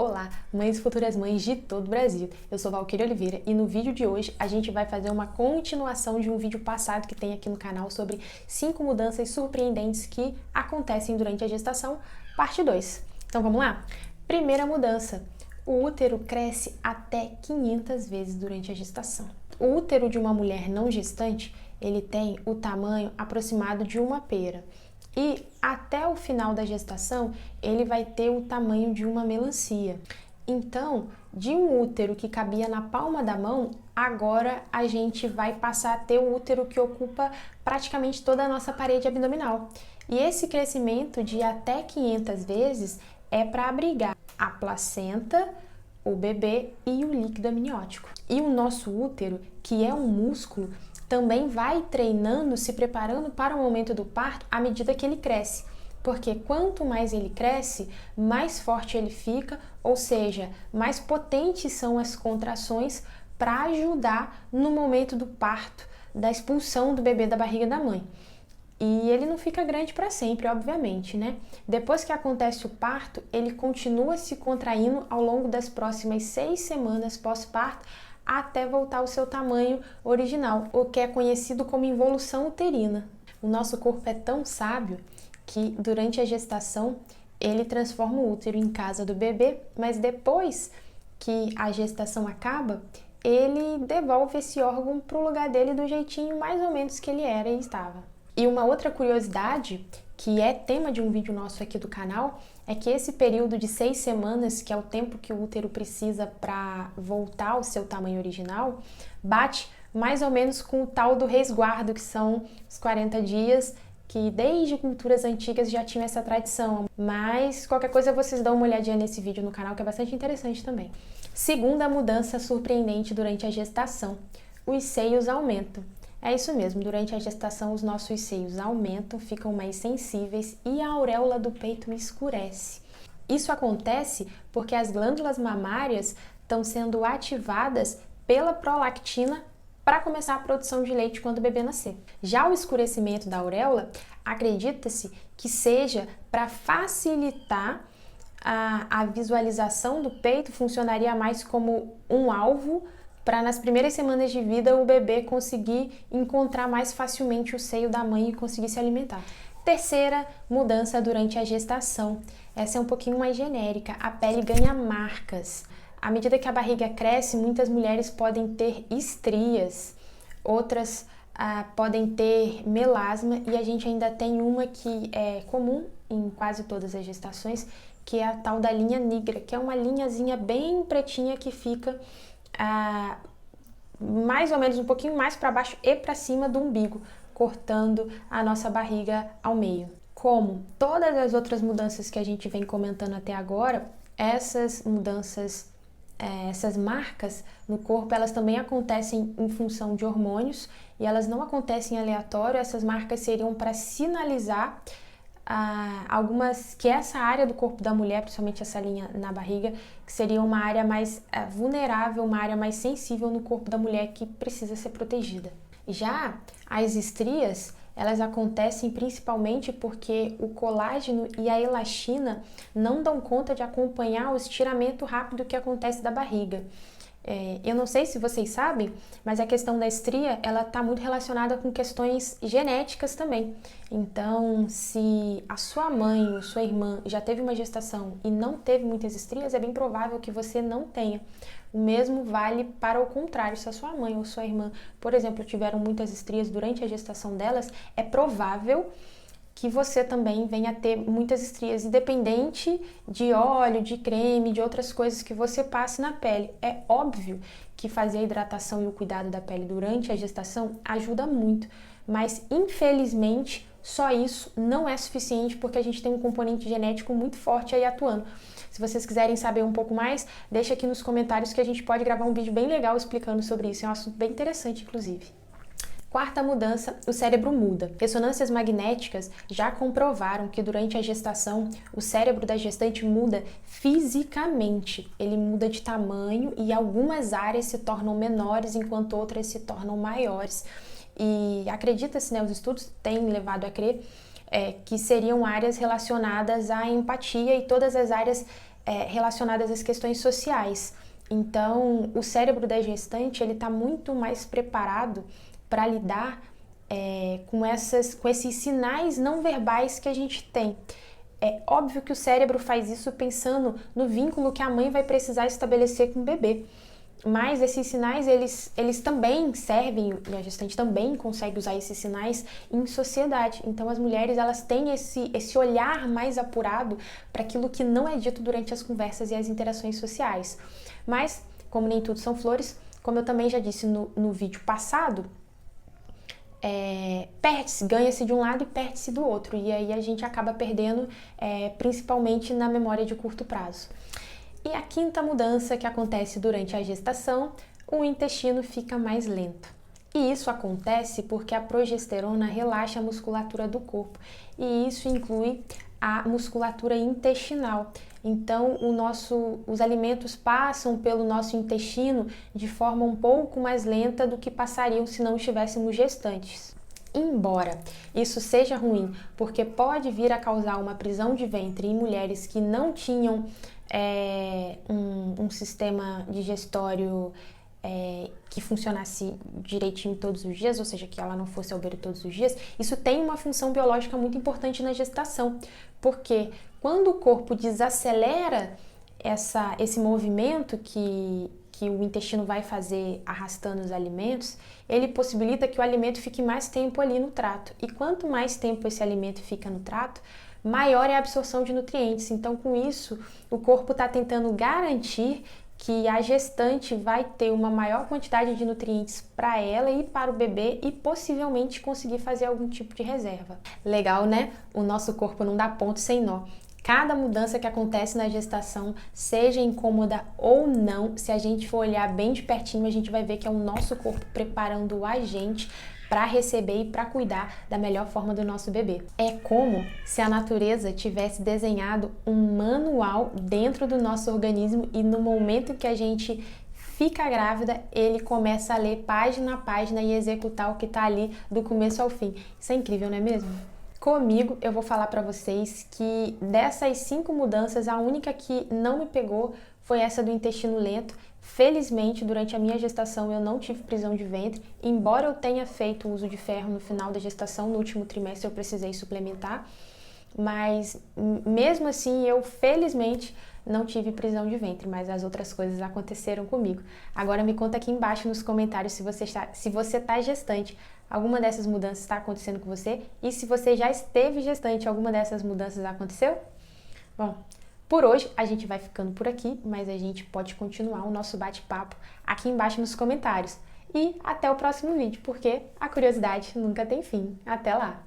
Olá, mães e futuras mães de todo o Brasil. Eu sou Valquíria Oliveira e no vídeo de hoje a gente vai fazer uma continuação de um vídeo passado que tem aqui no canal sobre 5 mudanças surpreendentes que acontecem durante a gestação, parte 2. Então vamos lá? Primeira mudança, o útero cresce até 500 vezes durante a gestação. O útero de uma mulher não gestante, ele tem o tamanho aproximado de uma pera. E até o final da gestação, ele vai ter o tamanho de uma melancia. Então, de um útero que cabia na palma da mão, agora a gente vai passar a ter um útero que ocupa praticamente toda a nossa parede abdominal. E esse crescimento de até 500 vezes é para abrigar a placenta, o bebê e o líquido amniótico. E o nosso útero, que é um músculo, também vai treinando, se preparando para o momento do parto à medida que ele cresce. Porque quanto mais ele cresce, mais forte ele fica, ou seja, mais potentes são as contrações para ajudar no momento do parto, da expulsão do bebê da barriga da mãe. E ele não fica grande para sempre, obviamente, né? Depois que acontece o parto, ele continua se contraindo ao longo das próximas 6 semanas pós-parto, até voltar ao seu tamanho original, o que é conhecido como involução uterina. O nosso corpo é tão sábio que durante a gestação ele transforma o útero em casa do bebê, mas depois que a gestação acaba, ele devolve esse órgão para o lugar dele do jeitinho mais ou menos que ele era e estava. E uma outra curiosidade, que é tema de um vídeo nosso aqui do canal, é que esse período de 6 semanas, que é o tempo que o útero precisa para voltar ao seu tamanho original, bate mais ou menos com o tal do resguardo, que são os 40 dias, que desde culturas antigas já tinham essa tradição. Mas qualquer coisa vocês dão uma olhadinha nesse vídeo no canal, que é bastante interessante também. Segunda mudança surpreendente durante a gestação: os seios aumentam. É isso mesmo, durante a gestação os nossos seios aumentam, ficam mais sensíveis e a auréola do peito escurece. Isso acontece porque as glândulas mamárias estão sendo ativadas pela prolactina para começar a produção de leite quando o bebê nascer. Já o escurecimento da auréola, acredita-se que seja para facilitar a visualização do peito, funcionaria mais como um alvo para nas primeiras semanas de vida o bebê conseguir encontrar mais facilmente o seio da mãe e conseguir se alimentar. Terceira mudança durante a gestação. Essa é um pouquinho mais genérica. A pele ganha marcas. À medida que a barriga cresce, muitas mulheres podem ter estrias, outras podem ter melasma e a gente ainda tem uma que é comum em quase todas as gestações, que é a tal da linha negra, que é uma linhazinha bem pretinha que fica mais ou menos um pouquinho mais para baixo e para cima do umbigo, cortando a nossa barriga ao meio. Como todas as outras mudanças que a gente vem comentando até agora, essas mudanças, essas marcas no corpo, elas também acontecem em função de hormônios e elas não acontecem aleatório. Essas marcas seriam para sinalizar algumas, que essa área do corpo da mulher, principalmente essa linha na barriga, que seria uma área mais vulnerável, uma área mais sensível no corpo da mulher que precisa ser protegida. Já as estrias, elas acontecem principalmente porque o colágeno e a elastina não dão conta de acompanhar o estiramento rápido que acontece da barriga. Eu não sei se vocês sabem, mas a questão da estria, ela está muito relacionada com questões genéticas também. Então, se a sua mãe ou sua irmã já teve uma gestação e não teve muitas estrias, é bem provável que você não tenha. O mesmo vale para o contrário. Se a sua mãe ou sua irmã, por exemplo, tiveram muitas estrias durante a gestação delas, é provável que você também venha a ter muitas estrias, independente de óleo, de creme, de outras coisas que você passe na pele. É óbvio que fazer a hidratação e o cuidado da pele durante a gestação ajuda muito, mas infelizmente só isso não é suficiente porque a gente tem um componente genético muito forte aí atuando. Se vocês quiserem saber um pouco mais, deixa aqui nos comentários que a gente pode gravar um vídeo bem legal explicando sobre isso. É um assunto bem interessante, inclusive. Quarta mudança, o cérebro muda. Ressonâncias magnéticas já comprovaram que durante a gestação o cérebro da gestante muda fisicamente. Ele muda de tamanho e algumas áreas se tornam menores enquanto outras se tornam maiores. E acredita-se, né, os estudos têm levado a crer que seriam áreas relacionadas à empatia e todas as áreas relacionadas às questões sociais. Então, o cérebro da gestante ele está muito mais preparado para lidar com esses sinais não verbais que a gente tem. É óbvio que o cérebro faz isso pensando no vínculo que a mãe vai precisar estabelecer com o bebê. Mas esses sinais, eles também servem, e a gestante também consegue usar esses sinais em sociedade. Então, as mulheres, elas têm esse olhar mais apurado para aquilo que não é dito durante as conversas e as interações sociais. Mas, como nem tudo são flores, como eu também já disse no vídeo passado, perde-se, ganha-se de um lado e perde-se do outro. E aí a gente acaba perdendo, principalmente na memória de curto prazo. E a quinta mudança que acontece durante a gestação, o intestino fica mais lento. E isso acontece porque a progesterona relaxa a musculatura do corpo. E isso inclui a musculatura intestinal. Então, os alimentos passam pelo nosso intestino de forma um pouco mais lenta do que passariam se não estivéssemos gestantes. Embora isso seja ruim, porque pode vir a causar uma prisão de ventre em mulheres que não tinham um sistema digestório que funcionasse direitinho todos os dias, ou seja, que ela não fosse ao banheiro todos os dias, isso tem uma função biológica muito importante na gestação, porque quando o corpo desacelera esse movimento que o intestino vai fazer arrastando os alimentos, ele possibilita que o alimento fique mais tempo ali no trato. E quanto mais tempo esse alimento fica no trato, maior é a absorção de nutrientes. Então, com isso, o corpo está tentando garantir que a gestante vai ter uma maior quantidade de nutrientes para ela e para o bebê e possivelmente conseguir fazer algum tipo de reserva. Legal, né? O nosso corpo não dá ponto sem nó. Cada mudança que acontece na gestação, seja incômoda ou não, se a gente for olhar bem de pertinho, a gente vai ver que é o nosso corpo preparando a gente para receber e para cuidar da melhor forma do nosso bebê. É como se a natureza tivesse desenhado um manual dentro do nosso organismo e no momento que a gente fica grávida, ele começa a ler página a página e executar o que está ali do começo ao fim. Isso é incrível, não é mesmo? Comigo, eu vou falar para vocês que dessas 5 mudanças, a única que não me pegou foi essa do intestino lento. Felizmente, durante a minha gestação, eu não tive prisão de ventre. Embora eu tenha feito uso de ferro no final da gestação, no último trimestre eu precisei suplementar. Mas, mesmo assim, eu felizmente não tive prisão de ventre, mas as outras coisas aconteceram comigo. Agora me conta aqui embaixo nos comentários se você está gestante, alguma dessas mudanças está acontecendo com você? E se você já esteve gestante, alguma dessas mudanças aconteceu? Bom, por hoje a gente vai ficando por aqui, mas a gente pode continuar o nosso bate-papo aqui embaixo nos comentários. E até o próximo vídeo, porque a curiosidade nunca tem fim. Até lá!